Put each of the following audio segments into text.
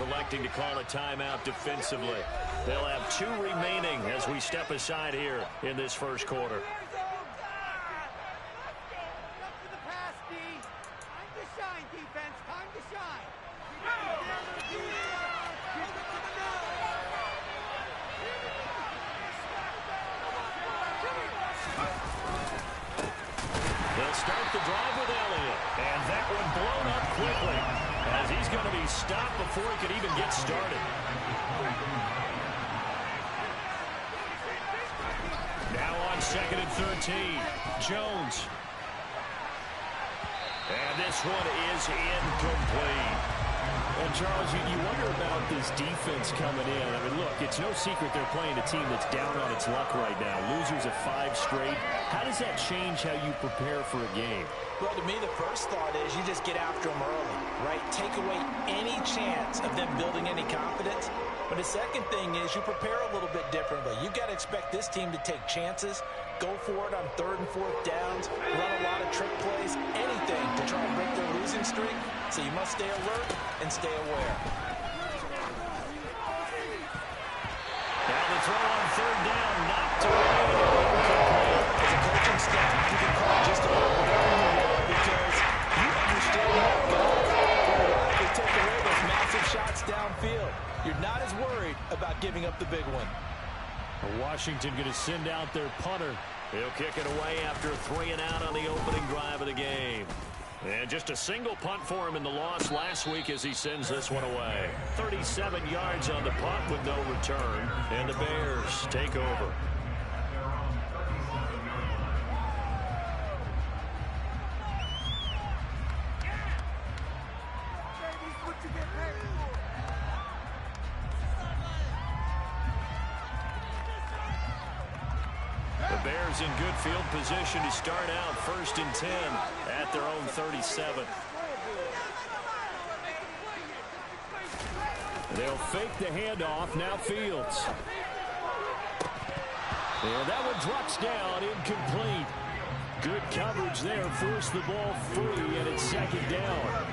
Electing to call a timeout defensively. They'll have 2 remaining as we step aside here in this first quarter. They'll start the drive with Elliott, and that one blown up quickly as he's going to be stopped before he could even get started. Now on 2nd and 13, Jones. And this one is incomplete. And, Charles, you wonder about this defense coming in. I mean, look, it's no secret they're playing a team that's down on its luck right now. Losers of 5 straight. How does that change how you prepare for a game? Well, to me, the first thought is you just get after them early, right? Take away any chance of them building any confidence. But the second thing is you prepare a little bit differently. You've got to expect this team to take chances, go for it on 3rd and 4th downs, run a lot of trick plays, anything to try and break their losing streak. So you must stay alert and stay aware. Now the throw on 3rd down, knocked away. As a coaching staff, you can call just about whatever you want because you understand how guys they take away those massive shots downfield. You're not as worried about giving up the big one. Washington going to send out their punter. He'll kick it away after 3 and out on the opening drive of the game. And just a single punt for him in the loss last week as he sends this one away. 37 yards on the punt with no return. And the Bears take over. The Bears in good field position to start out 1st and 10 at their own 37. They'll fake the handoff. Now Fields. And that one drops down, incomplete. Good coverage there. Forced the ball free, and it's 2nd down.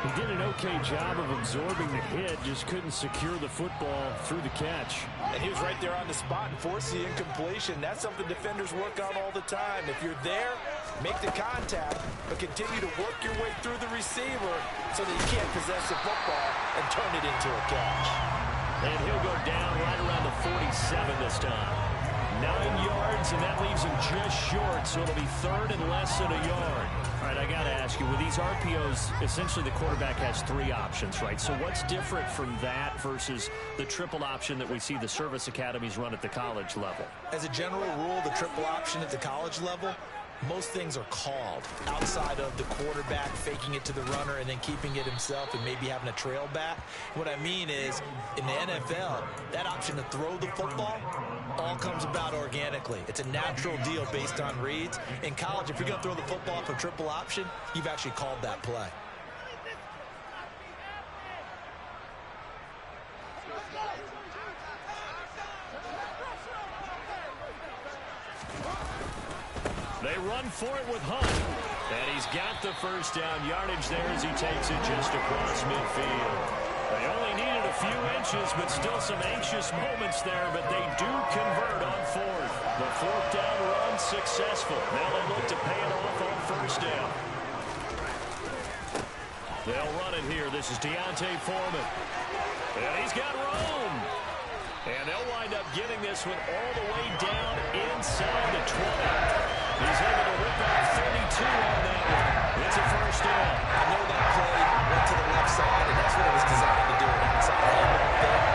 He did an okay job of absorbing the hit, just couldn't secure the football through the catch. And he was right there on the spot and forced the incompletion. That's something defenders work on all the time. If you're there, make the contact, but continue to work your way through the receiver so that you can't possess the football and turn it into a catch. And he'll go down right around the 47 this time. 9 yards, and that leaves him just short, so it'll be 3rd and less than a yard. All right, I got to ask you, with these RPOs, essentially the quarterback has 3 options, right? So what's different from that versus the triple option that we see the service academies run at the college level? As a general rule, the triple option at the college level, most things are called outside of the quarterback faking it to the runner and then keeping it himself and maybe having a trail back. What I mean is, in the NFL, that option to throw the football all comes about organically. It's a natural deal based on reads. In college, if you're going to throw the football for triple option, you've actually called that play. They run for it with Hunt. And he's got the 1st down yardage there as he takes it just across midfield. They only needed a few inches, but still some anxious moments there, but they do convert on 4th. The 4th down run successful. Now they look to pay it off on 1st down. They'll run it here. This is Deontay Foreman. And he's got room. And they'll wind up getting this one all the way down inside the 20. He's able to rip out 32 on that one. It's a 1st down. I know that play went to the left side, and that's what it was designed to do, an outside handoff there.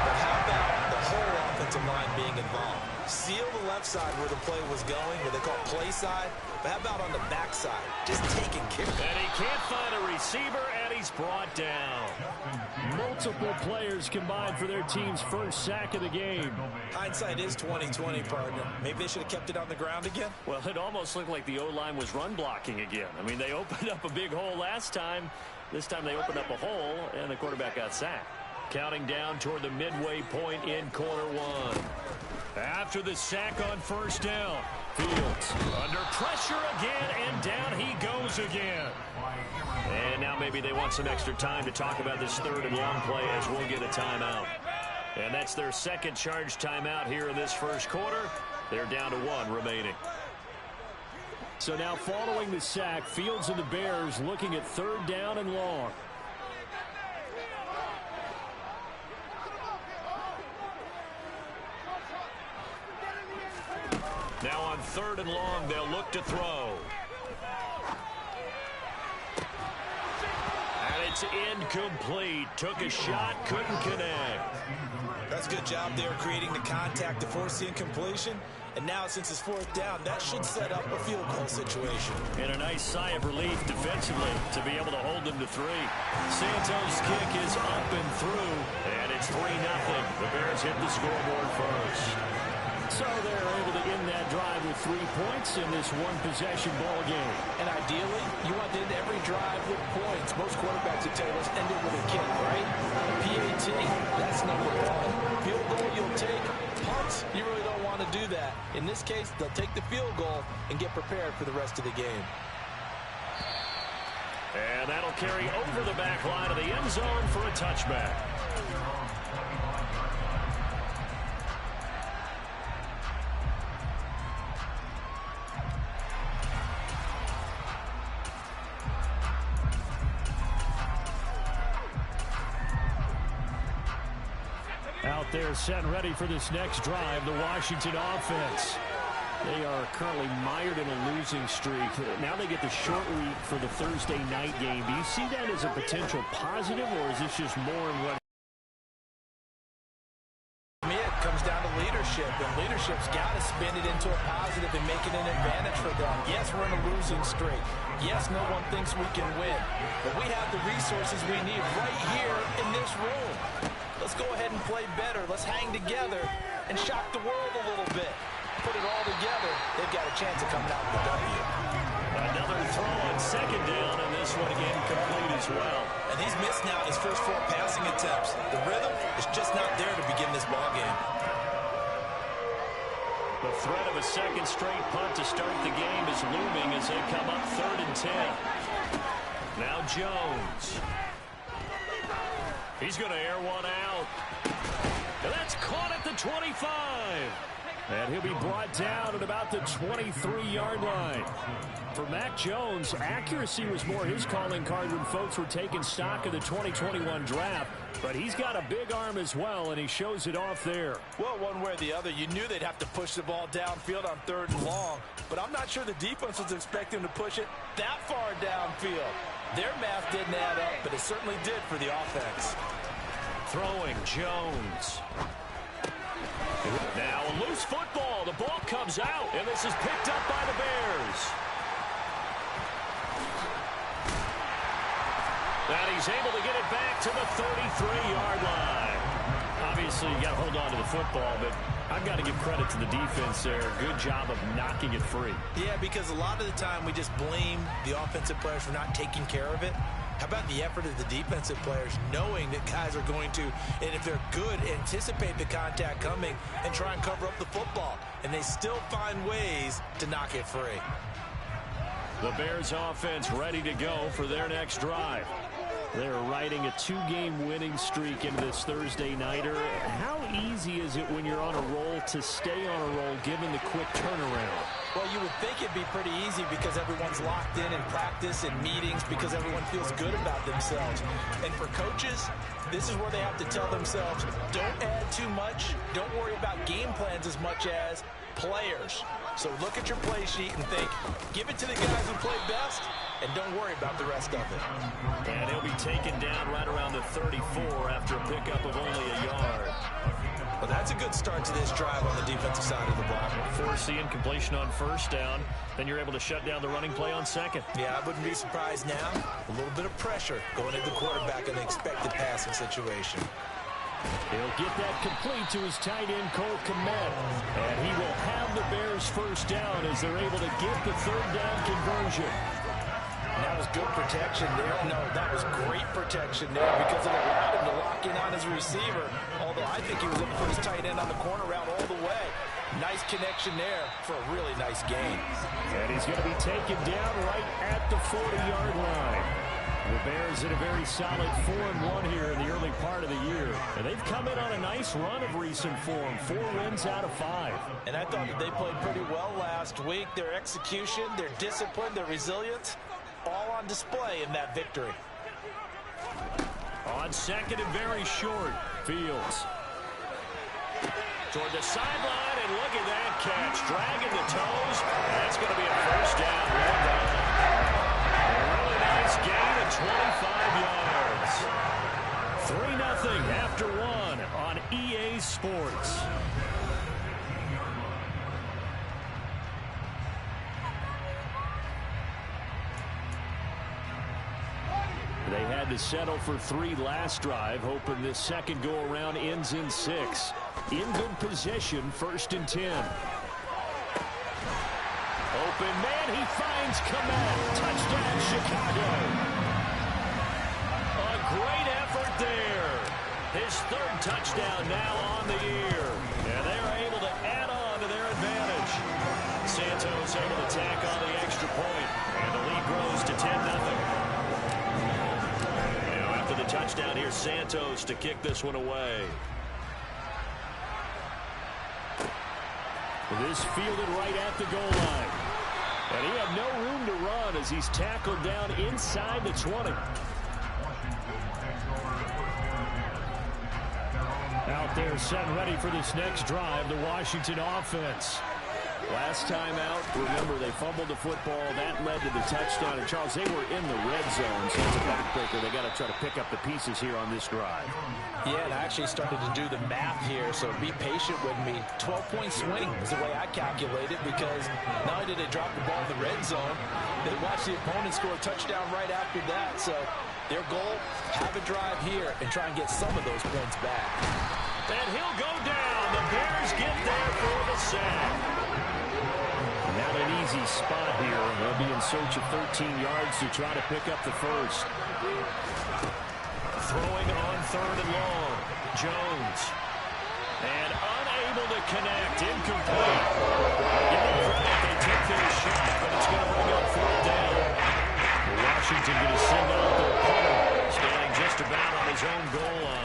But how about the whole offensive line being involved? Seal the left side where the play was going, what they call play side. But how about on the back side? Just taking care of it. And he can't find a receiver, and he's brought down. Multiple players combined for their team's 1st sack of the game. Hindsight is 20/20, partner. Maybe they should have kept it on the ground again. Well, it almost looked like the O-line was run blocking again. I mean, they opened up a big hole last time. This time they opened up a hole, and the quarterback got sacked. Counting down toward the midway point in quarter 1. After the sack on 1st down, Fields under pressure again, and down he goes again. And And now maybe they want some extra time to talk about this third and long play as we'll get a timeout. And that's their second charge timeout here in this first quarter. They're down to 1 remaining. So now following the sack, Fields and the Bears looking at third down and long. Now on third and long, they'll look to throw. And it's incomplete. Took a shot, couldn't connect. That's a good job there creating the contact to force the incompletion. And now since it's fourth down, that should set up a field goal situation. And a nice sigh of relief defensively to be able to hold them to 3. Santos' kick is up and through, and it's 3-0. The Bears hit the scoreboard first. So they're able to end that drive with 3 points in this one-possession ball game. And ideally, you want to end every drive with points. Most quarterbacks would tell you, let's end it with a kick, right? PAT, that's number 1. Field goal you'll take. Punts, you really don't want to do that. In this case, they'll take the field goal and get prepared for the rest of the game. And that'll carry over the back line of the end zone for a touchback. Out there set and ready for this next drive, the Washington offense. They are currently mired in a losing streak. Now they get the short week for the Thursday night game. Do you see that as a potential positive, or is this just more in what? It comes down to leadership, and leadership's got to spin it into a positive and make it an advantage for them. Yes, we're in a losing streak. Yes, no one thinks we can win, but we have the resources we need right here in this room. Let's go ahead and play better. Let's hang together and shock the world a little bit. Put it all together, they've got a chance of coming out with a W. Another throw on second down, and this one incomplete as well. And he's missed now his first 4 passing attempts. The rhythm is just not there to begin this ball game. The threat of a second straight punt to start the game is looming as they come up 3rd and 10. Now Jones. He's going to air one out. And that's caught at the 25. And he'll be brought down at about the 23-yard line. For Mac Jones, accuracy was more his calling card when folks were taking stock of the 2021 draft. But he's got a big arm as well, and he shows it off there. Well, one way or the other, you knew they'd have to push the ball downfield on 3rd and long. But I'm not sure the defense was expecting to push it that far downfield. Their math didn't add up, but it certainly did for the offense. Throwing Jones. Now a loose football. The ball comes out, and this is picked up by the Bears. And he's able to get it back to the 33-yard line. Obviously, you got to hold on to the football, but I've got to give credit to the defense there. Good job of knocking it free. Yeah, because a lot of the time we just blame the offensive players for not taking care of it. How about the effort of the defensive players knowing that guys are going to, and if they're good, anticipate the contact coming and try and cover up the football. And they still find ways to knock it free. The Bears offense ready to go for their next drive. They're riding a 2-game winning streak into this Thursday nighter. How easy is it when you're on a roll to stay on a roll given the quick turnaround? Well, you would think it'd be pretty easy because everyone's locked in practice and meetings because everyone feels good about themselves. And for coaches, this is where they have to tell themselves, don't add too much. Don't worry about game plans as much as players. So look at your play sheet and think, give it to the guys who play best, and don't worry about the rest of it. And he'll be taken down right around the 34 after a pickup of only a yard. Well, that's a good start to this drive on the defensive side of the ball. Force the incompletion on first down. Then you're able to shut down the running play on second. Yeah, I wouldn't be surprised now. A little bit of pressure going into the quarterback in the expected passing situation. He'll get that complete to his tight end, Cole Kmet. And he will have the Bears first down as they're able to get the 3rd down conversion. And that was good protection there. No, that was great protection there because it allowed him to lock in on his receiver. Although I think he was looking for his tight end on the corner route all the way. Nice connection there for a really nice gain. And he's going to be taken down right at the 40-yard line. The Bears in a very solid 4-1 here in the early part of the year. And they've come in on a nice run of recent form. 4 wins out of 5. And I thought that they played pretty well last week. Their execution, their discipline, their resilience, all on display in that victory. On second and very short, Fields. Toward the sideline, and look at that catch. Dragging the toes. That's going to be a first down. Well done. A really nice gain of 25 yards. 3-0 after 1 on EA Sports. They had to settle for 3 last drive, hoping this second go-around ends in 6. In good position, 1st and 10. Open man, he finds Kmet. Touchdown, Chicago. A great effort there. His 3rd touchdown now on the year. And they're able to add on to their advantage. Santos able to tack on the extra point. And the lead grows to 10-0. The touchdown here, Santos to kick this one away. This fielded right at the goal line. And he had no room to run as he's tackled down inside the 20. Out there set and ready for this next drive, the Washington offense. Last time out, remember, they fumbled the football. That led to the touchdown. And, Charles, they were in the red zone, so it's a backbreaker. They got to try to pick up the pieces here on this drive. Yeah, and I actually started to do the math here, so be patient with me. 12-point swing is the way I calculate it, because not only did they drop the ball in the red zone, they watched the opponent score a touchdown right after that. So their goal, have a drive here and try and get some of those points back. And he'll go down. The Bears get there for the sack. Not an easy spot here. They'll be in search of 13 yards to try to pick up the first. Throwing on 3rd and long. Jones. And unable to connect. Incomplete. Give them credit. They took their shot, but it's going to bring up 4th down. Washington going to send out their punter, standing just about on his own goal line.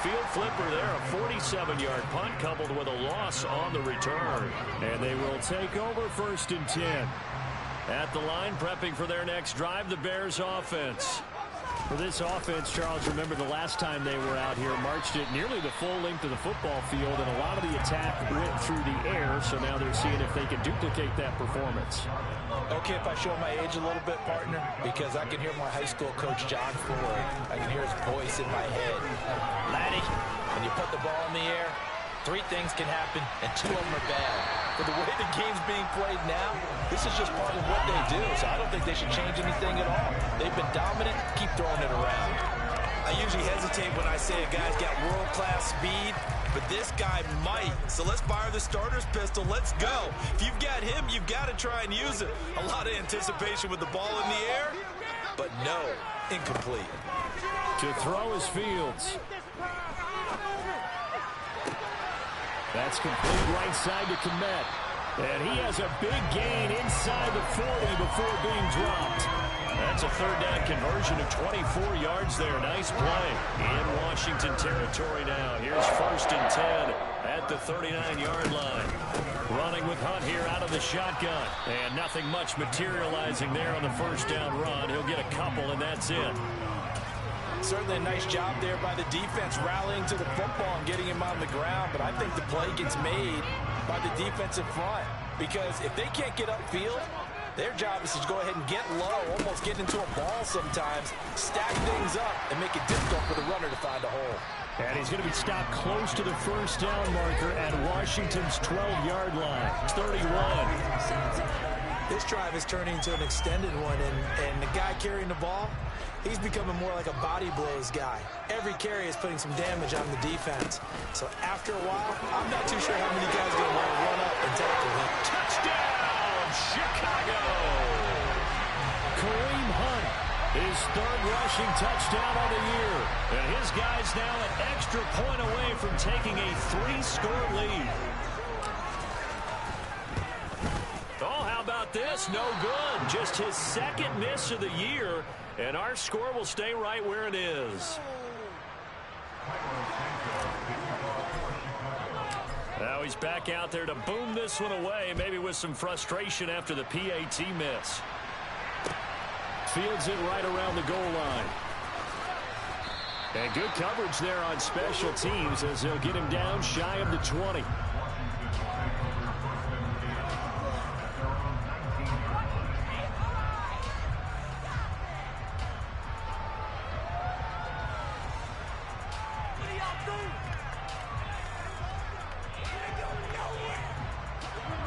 Field flipper there, a 47-yard punt coupled with a loss on the return. And they will take over 1st and 10. At the line, prepping for their next drive, the Bears offense. For this offense, Charles, remember the last time they were out here, marched it nearly the full length of the football field, and a lot of the attack went through the air, so now they're seeing if they can duplicate that performance. Okay, if I show my age a little bit, partner, because I can hear my high school coach, John Ford. I can hear his voice in my head. Laddie, when you put the ball in the air, 3 things can happen, and 2 of them are bad. But the way the game's being played now, this is just part of what they do, so I don't think they should change anything at all. They've been dominant, keep throwing it around. I usually hesitate when I say a guy's got world-class speed, but this guy might. So let's fire the starter's pistol. Let's go. If you've got him, you've got to try and use it. A lot of anticipation with the ball in the air, but no, incomplete. To throw is Fields. That's complete right side to Kmet. And he has a big gain inside the 40 before being dropped. That's a 3rd down conversion of 24 yards there. Nice play in Washington territory now. Here's 1st and 10 at the 39-yard line. Running with Hunt here out of the shotgun. And nothing much materializing there on the 1st down run. He'll get a couple, and that's it. Certainly a nice job there by the defense rallying to the football and getting him on the ground, but I think the play gets made by the defensive front, because if they can't get upfield, their job is to go ahead and get low, almost get into a ball sometimes, stack things up, and make it difficult for the runner to find a hole. And he's going to be stopped close to the 1st down marker at Washington's 12-yard line. It's 31. This drive is turning into an extended one, and the guy carrying the ball, he's becoming more like a body blows guy. Every carry is putting some damage on the defense. So after a while, I'm not too sure how many guys are going to want to run up and tackle him. Touchdown, Chicago! Kareem Hunt, his 3rd rushing touchdown of the year. And his guys now an extra point away from taking a 3-score lead. pass, no good. Just his second miss of the year, and our score will stay right where it is. Now he's back out there to boom this one away, maybe with some frustration after the PAT miss. Fields it right around the goal line. And good coverage there on special teams as they'll get him down shy of the 20.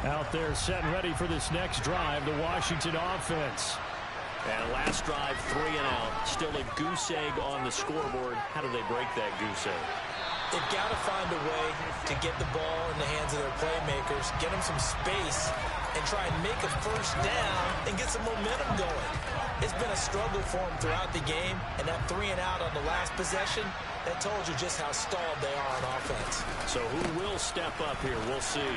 Out there set and ready for this next drive, the Washington offense. And last drive, 3 and out. Still a goose egg on the scoreboard. How do they break that goose egg? They've got to find a way to get the ball in the hands of their playmakers, get them some space, and try and make a first down and get some momentum going. It's been a struggle for them throughout the game, and that 3 and out on the last possession, that told you just how stalled they are on offense. So who will step up here? We'll see.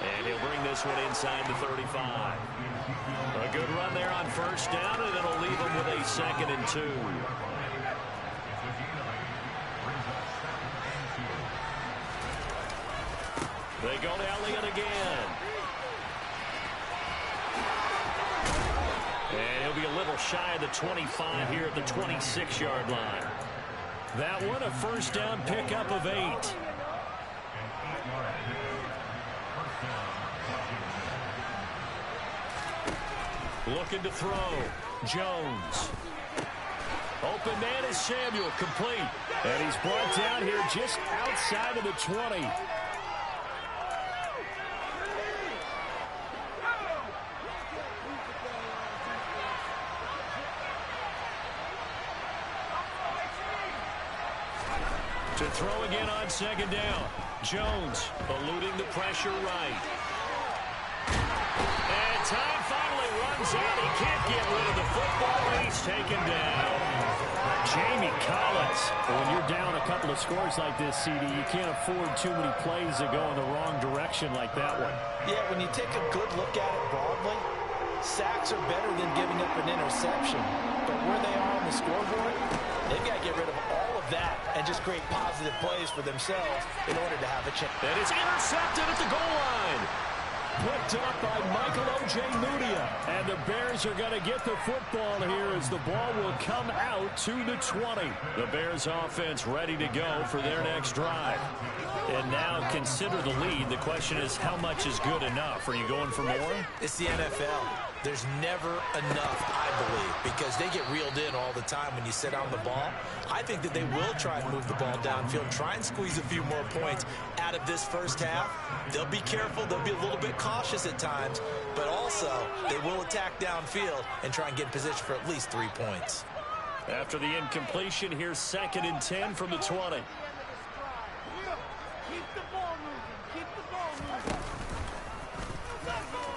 And he'll bring this one inside the 35. A good run there on first down, and it'll leave him with a 2nd and 2. They go to Elliott again. And he'll be a little shy of the 25 here at the 26-yard line. That one, a first down pickup of 8. Looking to throw. Jones. Open man is Samuel, complete. And he's brought down here just outside of the 20. To throw again on 2nd down. Jones eluding the pressure right. And time finally runs out. He can't get rid of the football. He's taken down. Jamie Collins. When you're down a couple of scores like this, CD, you can't afford too many plays that go in the wrong direction like that one. Yeah, when you take a good look at it broadly, sacks are better than giving up an interception. But where they are on the scoreboard, they've got to get rid of all of that and just create positive plays for themselves in order to have a chance. And it's intercepted at the goal line. Picked up by Michael Ojemudia. And the Bears are going to get the football here as the ball will come out to the 20. The Bears offense ready to go for their next drive. And now consider the lead. The question is, how much is good enough? Are you going for more? It's the NFL. There's never enough, I believe, because they get reeled in all the time when you sit on the ball. I think that they will try and move the ball downfield, try and squeeze a few more points out of this first half. They'll be careful. They'll be a little bit cautious at times, but also they will attack downfield and try and get in position for at least 3 points. After the incompletion, here's 2nd and 10 from the 20.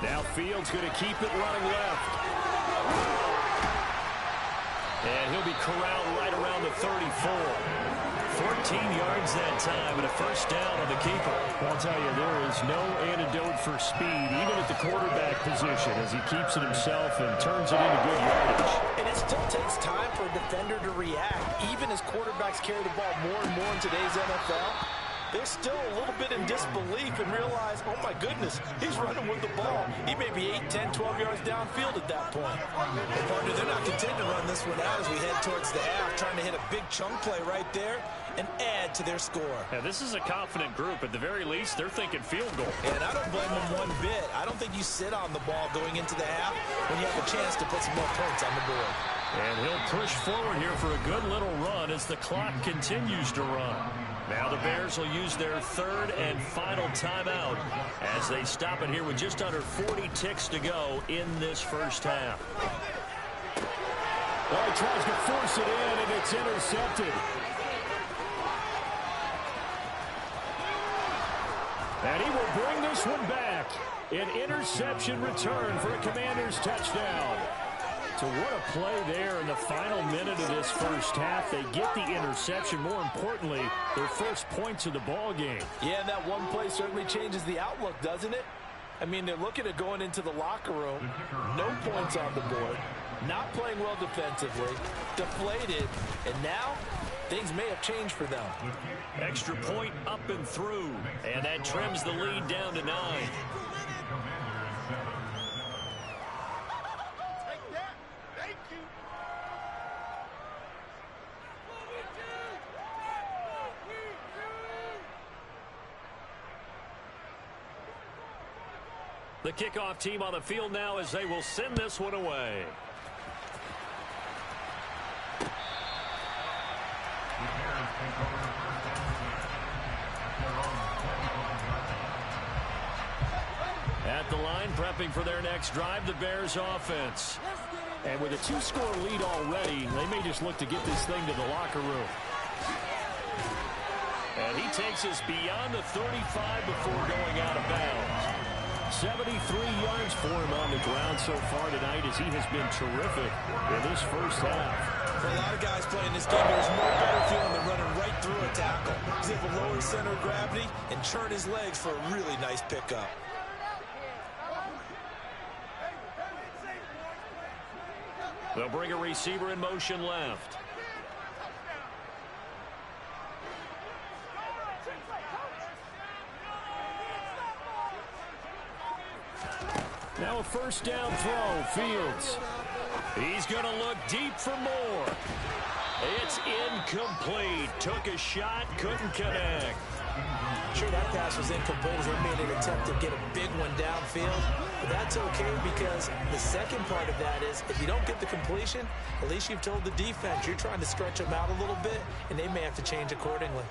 Now Fields going to keep it running left. And he'll be corralled right around the 34. 14 yards that time and a first down on the keeper. I'll tell you, there is no antidote for speed, even at the quarterback position, as he keeps it himself and turns it into good yardage. And it still takes time for a defender to react. Even as quarterbacks carry the ball more and more in today's NFL, they're still a little bit in disbelief and realize, oh my goodness, he's running with the ball. He may be 8, 10, 12 yards downfield at that point. Partner, they're not content to run this one out as we head towards the half, trying to hit a big chunk play right there and add to their score. Yeah, this is a confident group. At the very least, they're thinking field goal. And I don't blame them one bit. I don't think you sit on the ball going into the half when you have a chance to put some more points on the board. And he'll push forward here for a good little run as the clock continues to run. Now the Bears will use their 3rd and final timeout as they stop it here with just under 40 ticks to go in this first half. Well, he tries to force it in, and it's intercepted. And he will bring this one back. An interception return for a Commanders touchdown. So what a play there in the final minute of this first half. They get the interception. More importantly, their first points of the ball game. Yeah, and that one play certainly changes the outlook, doesn't it? I mean, they're looking at going into the locker room, no points on the board, not playing well defensively, deflated, and now things may have changed for them. Extra point up and through, and that trims the lead down to 9. The kickoff team on the field now as they will send this one away. At the line, prepping for their next drive, the Bears offense. And with a 2-score lead already, they may just look to get this thing to the locker room. And he takes us beyond the 35 before going out of bounds. 73 yards for him on the ground so far tonight as he has been terrific in this first half. For a lot of guys playing this game, there's no better feeling than running right through a tackle. He's able to lower his center of gravity and churn his legs for a really nice pickup. They'll bring a receiver in motion left. Now a first down throw, Fields. He's going to look deep for more. It's incomplete. Took a shot, couldn't connect. Sure, that pass was incomplete as they made an attempt to get a big one downfield. But that's okay because the second part of that is if you don't get the completion, at least you've told the defense you're trying to stretch them out a little bit, and they may have to change accordingly.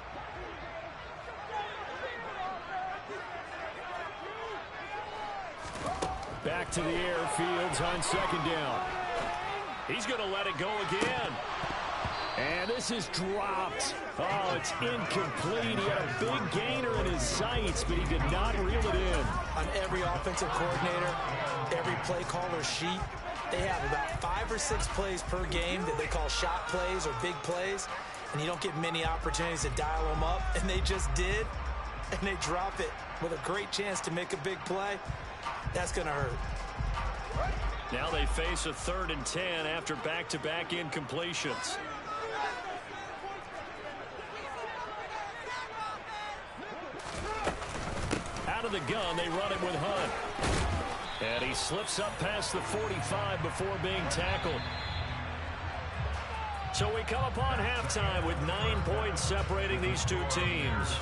Back to the air, Fields on second down. He's going to let it go again. And this is dropped. Oh, it's incomplete. He had a big gainer in his sights, but he did not reel it in. On every offensive coordinator, every play caller sheet, they have about 5 or 6 plays per game that they call shot plays or big plays, and you don't get many opportunities to dial them up, and they just did, and they drop it with a great chance to make a big play. That's going to hurt. Now they face a 3rd and 10 after back-to-back incompletions. Out of the gun, they run it with Hunt. And he slips up past the 45 before being tackled. So we come upon halftime with 9 points separating these two teams.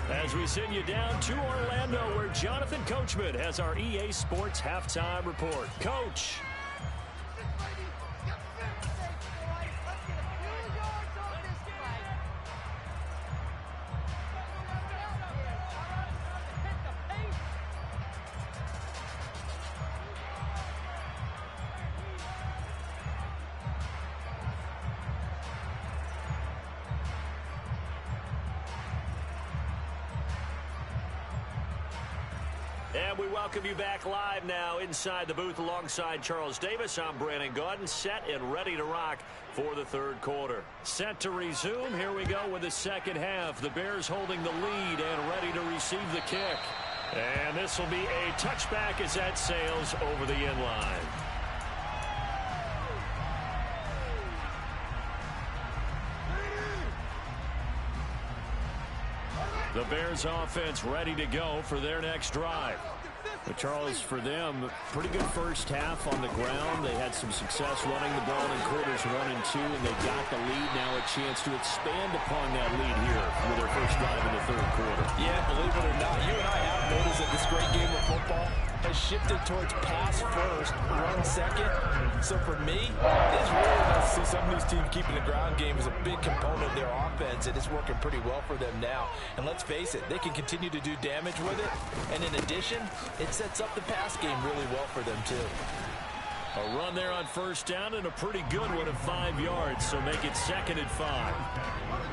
As we send you down to Orlando, where Jonathan Coachman has our EA Sports Halftime Report. Coach. And we welcome you back live now inside the booth alongside Charles Davis. I'm Brandon Gaudin, set and ready to rock for the 3rd quarter. Set to resume. Here we go with the second half. The Bears holding the lead and ready to receive the kick. And this will be a touchback as that sails over the end line. The Bears offense ready to go for their next drive. But Charles, for them, pretty good first half on the ground. They had some success running the ball in quarters 1 and 2, and they got the lead. Now a chance to expand upon that lead here with their first drive in the 3rd quarter. Yeah, believe it or not, you and I have noticed that this great game of football has shifted towards pass first, run second. So for me, it's really nice to see some of these teams keeping the ground game as a big component of their offense, and it's working pretty well for them now. And let's face it, they can continue to do damage with it. And in addition, it sets up the pass game really well for them too. A run there on first down and a pretty good one of 5 yards, so make it 2nd and 5.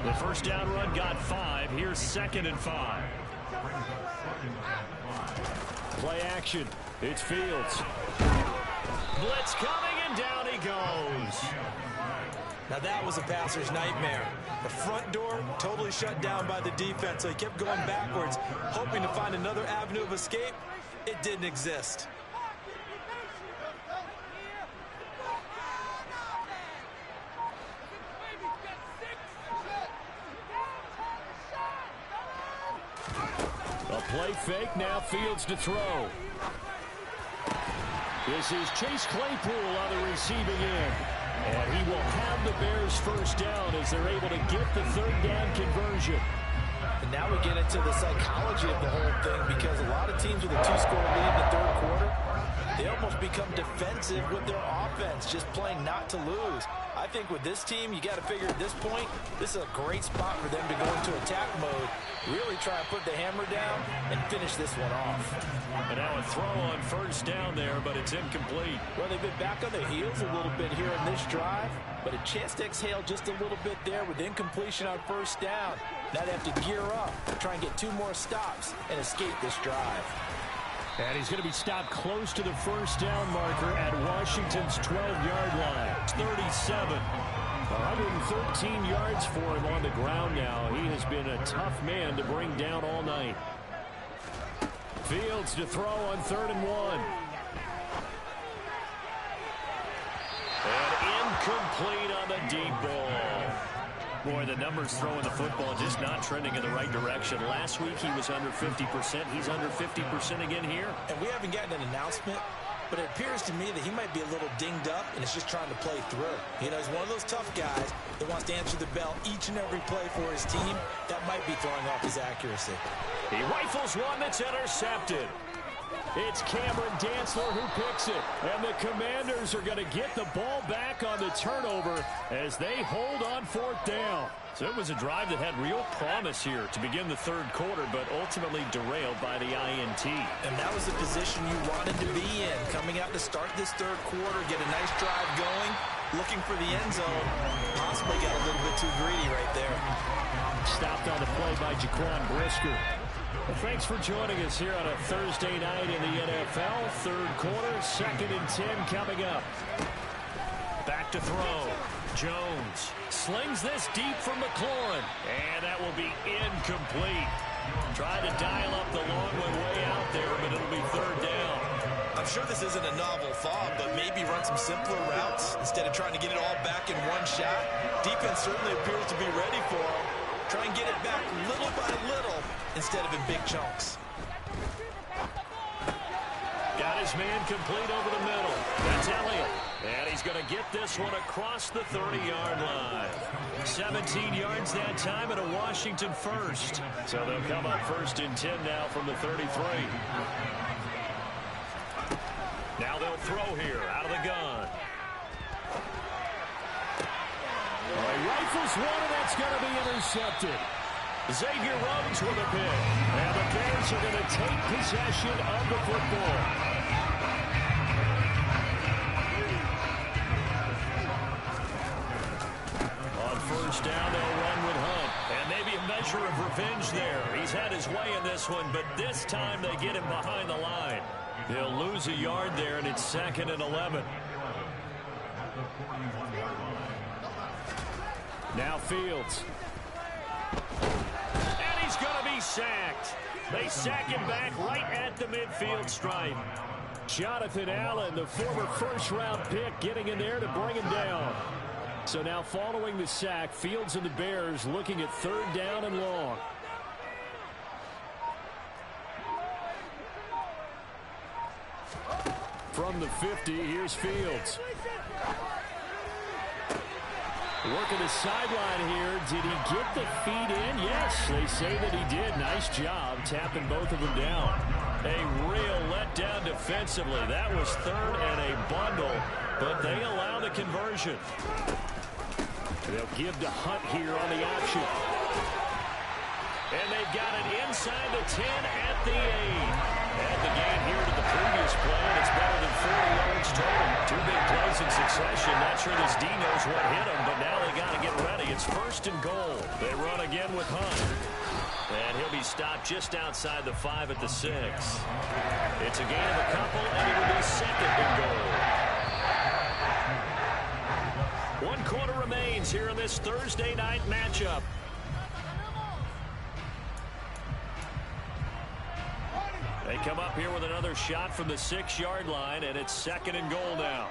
The first down run got 5. Here's 2nd and 5. Play action. It's Fields. Blitz coming, and down he goes. Now that was a passer's nightmare. The front door totally shut down by the defense, so he kept going backwards, hoping to find another avenue of escape. it didn't exist. A play fake, now Fields to throw. This is Chase Claypool on the receiving end. And he will have the Bears first down as they're able to get the third down conversion. And now we get into the psychology of the whole thing, because a lot of teams with a two-score lead in the third quarter, they almost become defensive with their offense, just playing not to lose. I think with this team, you got to figure at this point, this is a great spot for them to go into attack mode, really try and put the hammer down and finish this one off. And now a throw on first down there, but it's incomplete. Well, they've been back on their heels a little bit here in this drive, but a chance to exhale just a little bit there with incompletion on first down. Now they have to gear up, try and get 2 more stops and escape this drive. And he's going to be stopped close to the first down marker at Washington's 12-yard line. It's 37. 113 yards for him on the ground now. He has been a tough man to bring down all night. Fields to throw on 3rd and 1. And incomplete on the deep ball. Boy, the numbers throwing the football just not trending in the right direction. Last week he was under 50%. He's under 50% again here. And we haven't gotten an announcement, but it appears to me that he might be a little dinged up and is just trying to play through. You know, he's one of those tough guys that wants to answer the bell each and every play for his team. That might be throwing off his accuracy. He rifles one that's intercepted. It's Cameron Dantzler who picks it. And the Commanders are going to get the ball back on the turnover as they hold on 4th down. So it was a drive that had real promise here to begin the third quarter, but ultimately derailed by the INT. And that was the position you wanted to be in. Coming out to start this third quarter, get a nice drive going, looking for the end zone. Possibly got a little bit too greedy right there. Stopped on the play by Jaquan Brisker. Well, thanks for joining us here on a Thursday night in the NFL. Third quarter, 2nd and 10 coming up. Back to throw. Jones slings this deep from McLaurin. And that will be incomplete. Tried to dial up the long one way out there, but it'll be 3rd down. I'm sure this isn't a novel thought, but maybe run some simpler routes instead of trying to get it all back in one shot. Defense certainly appears to be ready for him. Try and get it back little by little instead of in big chunks. Got his man complete over the middle. That's Elliott. And he's going to get this one across the 30-yard line. 17 yards that time and a Washington first. So they'll come up 1st and 10 now from the 33. Now they'll throw here out of the gun. He rifles one, and that's going to be intercepted. Xavier Rhodes with a pick. And the Bears are going to take possession of the football. On first down, they'll run with Hunt. And maybe a measure of revenge there. He's had his way in this one, but this time they get him behind the line. They'll lose a yard there, and it's 2nd and 11. Now Fields. And he's going to be sacked. They sack him back right at the midfield stripe. Jonathan Allen, the former first-round pick, getting in there to bring him down. So now following the sack, Fields and the Bears looking at 3rd down and long. From the 50, here's Fields. Working the sideline here. Did he get the feet in? Yes, they say that he did. Nice job tapping both of them down. A real letdown defensively. That was 3rd and a bundle, but they allow the conversion. They'll give to Hunt here on the option. And they've got it inside the 10 at the 8. Add the gain here to the previous play, and it's better than 4 yards total. 2 big plays in succession. Not sure this D knows what hit him, but now they got to get ready. It's 1st and goal. They run again with Hunt. And he'll be stopped just outside the 5 at the 6. It's a gain of a couple, and it will be 2nd and goal. 1 quarter remains here in this Thursday night matchup. They come up here with another shot from the 6-yard line, and it's 2nd and goal now.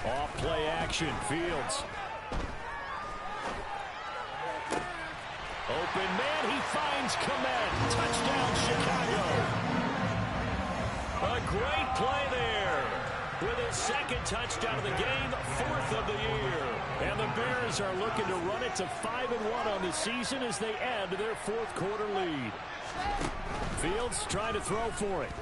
Off play action, Fields. Open man, he finds Kmet. Touchdown, Chicago. A great play there. With his 2nd touchdown of the game, 4th of the year. And the Bears are looking to run it to 5-1 on the season as they add to their 4th quarter lead. Fields trying to throw for it.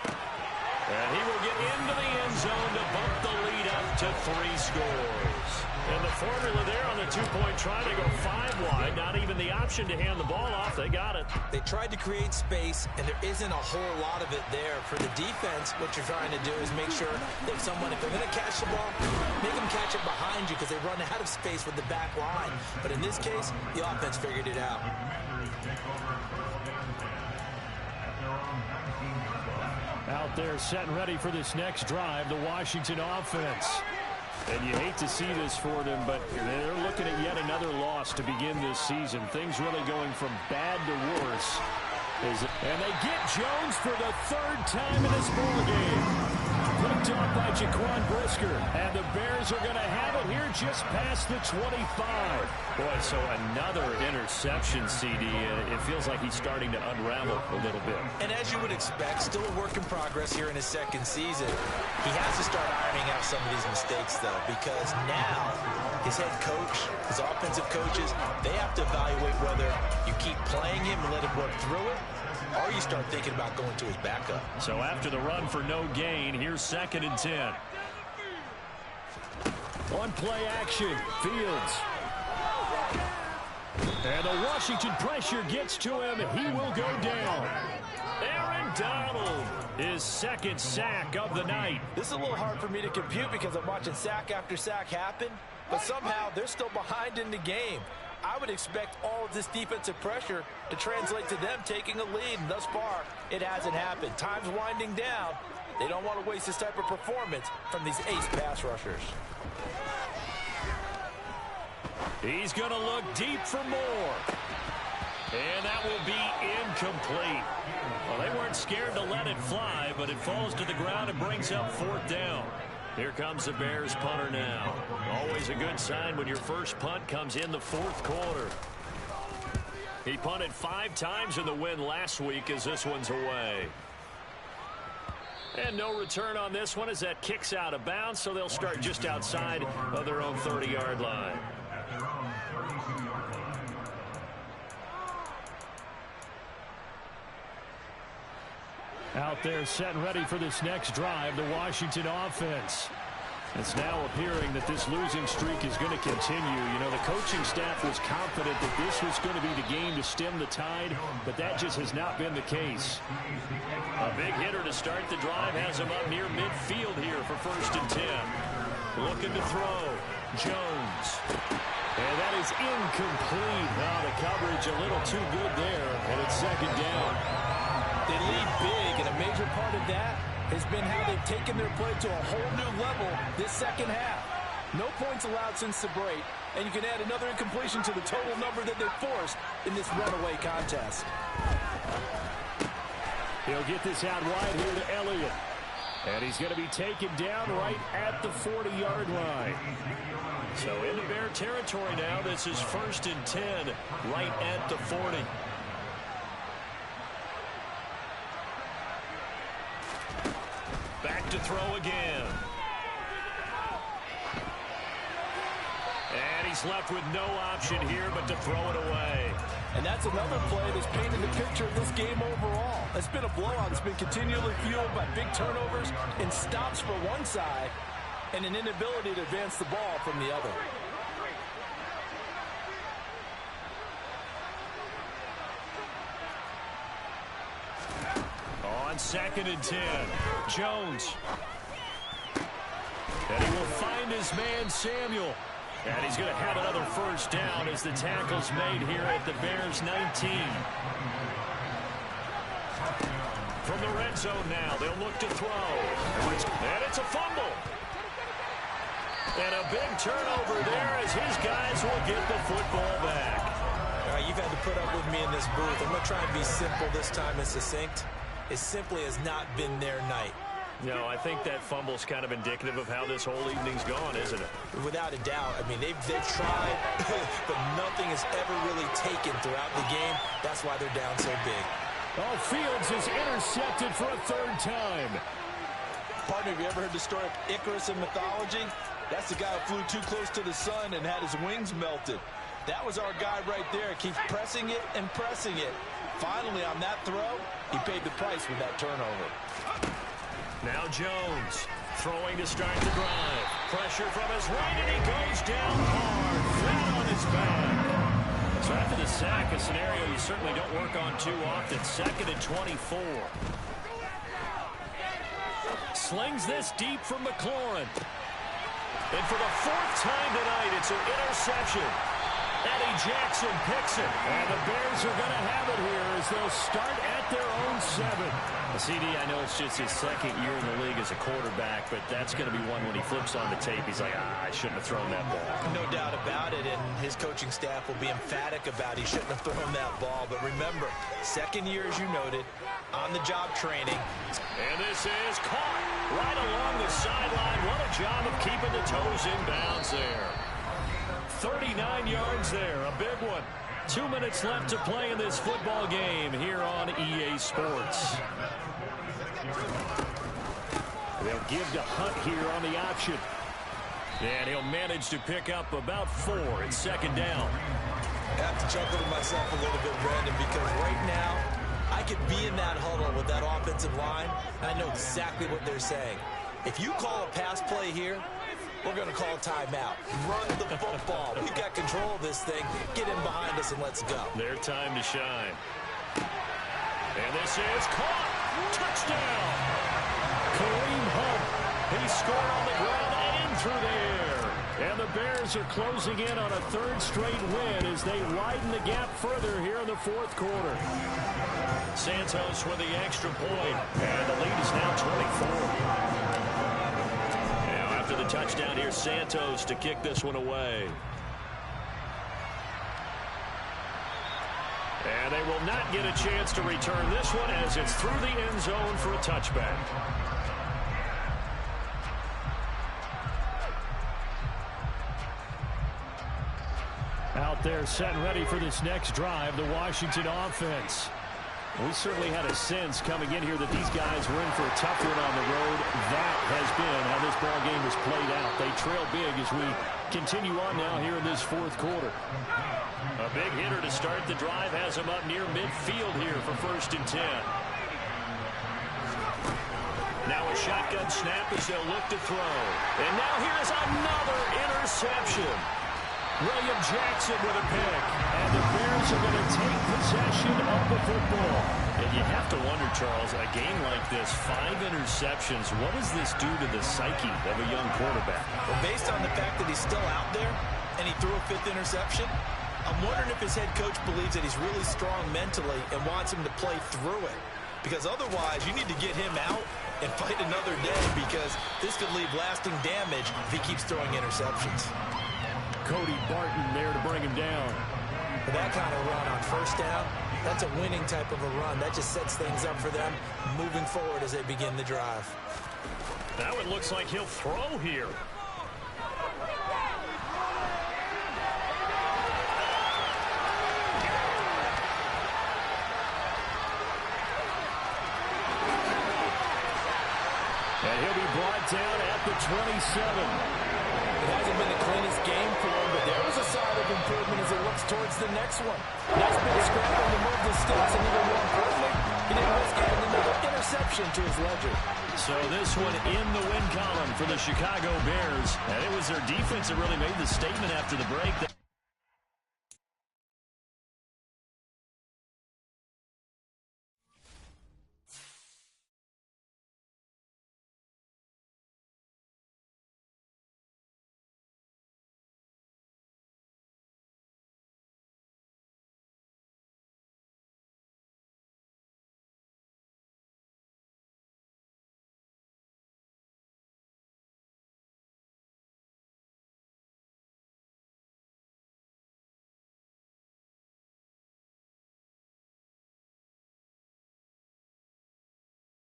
And he will get into the end zone to bump the lead up to 3 scores. And the formula there on the 2-point try to go 5 wide. Not even the option to hand the ball off. They got it. They tried to create space, and there isn't a whole lot of it there. For the defense, what you're trying to do is make sure that if they're going to catch the ball, make them catch it behind you because they run out of space with the back line. But in this case, the offense figured it out. Out there set and ready for this next drive, the Washington offense. And you hate to see this for them, but they're looking at yet another loss to begin this season. Things really going from bad to worse. And they get Jones for the 3rd time in this ball game. Picked off by Jaquan Brisker. And the Bears are going to have it here just past the 25. Boy, so another interception, CD. It feels like he's starting to unravel a little bit. And as you would expect, still a work in progress here in his 2nd season. He has to start ironing out some of these mistakes, though, because now his head coach, his offensive coaches, they have to evaluate whether you keep playing him and let him work through it, or you start thinking about going to his backup. So after the run for no gain, here's 2nd and 10. On play action, Fields. And the Washington pressure gets to him. He will go down. Aaron Donald, his 2nd sack of the night. This is a little hard for me to compute because I'm watching sack after sack happen, but somehow they're still behind in the game. I would expect all of this defensive pressure to translate to them taking a lead, and thus far, it hasn't happened. Time's winding down. They don't want to waste this type of performance from these ace pass rushers. He's going to look deep for more. And that will be incomplete. Well, they weren't scared to let it fly, but it falls to the ground and brings up 4th down. Here comes the Bears punter now. Always a good sign when your first punt comes in the 4th quarter. He punted 5 times in the win last week as this one's away. And no return on this one as that kicks out of bounds, so they'll start just outside of their own 30-yard line. Out there set and ready for this next drive, the Washington offense. It's now appearing that this losing streak is going to continue. You know, the coaching staff was confident that this was going to be the game to stem the tide, but that just has not been the case. A big hitter to start the drive has him up near midfield here for 1st and 10. Looking to throw. Jones. And that is incomplete. Now the coverage a little too good there, and it's 2nd down. They lead big, and a major part of that has been how they've taken their play to a whole new level this 2nd half. No points allowed since the break, and you can add another incompletion to the total number that they've forced in this runaway contest. He'll get this out wide here to Elliott. And he's going to be taken down right at the 40-yard line. So into Bear territory now. This is 1st and 10 right at the 40. Back to throw again. And he's left with no option here but to throw it away. And that's another play that's painted the picture of this game overall. It's been a blowout that's been continually fueled by big turnovers and stops for one side and an inability to advance the ball from the other. On 2nd and 10, Jones. And he will find his man, Samuel. And he's going to have another 1st down as the tackle's made here at the Bears 19. From the red zone now, they'll look to throw. And it's a fumble. And a big turnover there as his guys will get the football back. you've had to put up with me in this booth. I'm going to try and be simple this time and succinct. It simply has not been their night. No, I think that fumble's kind of indicative of how this whole evening's gone, isn't it? Without a doubt. I mean, they've tried, but nothing has ever really taken throughout the game. That's why they're down so big. Oh, Fields is intercepted for a third time. Partner, have you ever heard the story of Icarus in mythology? That's the guy who flew too close to the sun and had his wings melted. That was our guy right there. Keeps pressing it and pressing it. Finally, on that throw, he paid the price with that turnover. Now Jones throwing to start the drive. Pressure from his right, and he goes down hard, flat on his back. So after the sack, a scenario you certainly don't work on too often. 2nd and 24. Slings this deep from McLaurin. And for the 4th time tonight, it's an interception. Eddie Jackson picks it. And the Bears are going to have it here as they'll start at their own 7. CD, I know it's just his 2nd year in the league as a quarterback, but that's going to be one when he flips on the tape. He's like, I shouldn't have thrown that ball. No doubt about it, and his coaching staff will be emphatic about he shouldn't have thrown that ball. But remember, 2nd year, as you noted, on-the-job training. And this is caught right along the sideline. What a job of keeping the toes in bounds there. 39 yards there, a big one. 2 minutes left to play in this football game here on EA Sports. They'll give to Hunt here on the option. And he'll manage to pick up about 4. It's 2nd down. I have to chuckle to myself a little bit, Brandon, because right now I could be in that huddle with that offensive line, and I know exactly what they're saying. If you call a pass play here, we're going to call a timeout. Run the football. We've got control of this thing. Get in behind us and let's go. Their time to shine. And this is caught. Touchdown. Kareem Hunt. He scored on the ground and in through the air. And the Bears are closing in on a 3rd straight win as they widen the gap further here in the 4th quarter. Santos with the extra point. And the lead is now 24. After the touchdown, here's Santos to kick this one away. And they will not get a chance to return this one as it's through the end zone for a touchback. Out there set and ready for this next drive, the Washington offense. We certainly had a sense coming in here that these guys were in for a tough one on the road. That has been how this ball game has played out. They trail big as we continue on now here in this 4th quarter. A big hitter to start the drive has him up near midfield here for 1st and 10. Now a shotgun snap as they'll look to throw. And now here's another interception. William Jackson with a pick. And the Bears are going to take possession of the football. And you have to wonder, Charles, a game like this, 5 interceptions, what does this do to the psyche of a young quarterback? Well, based on the fact that he's still out there and he threw a 5th interception, I'm wondering if his head coach believes that he's really strong mentally and wants him to play through it. Because otherwise, you need to get him out and fight another day, because this could leave lasting damage if he keeps throwing interceptions. Cody Barton there to bring him down. But that kind of run on 1st down, that's a winning type of a run. That just sets things up for them moving forward as they begin the drive. Now it looks like he'll throw here. And he'll be brought down at the 27. It hasn't been the cleanest game for him, but there was a sign of improvement as he looks towards the next one. Nice bit of scrambling to move the sticks, and even more importantly, he didn't risk adding another interception to his ledger. So this one in the win column for the Chicago Bears. And it was their defense that really made the statement after the break.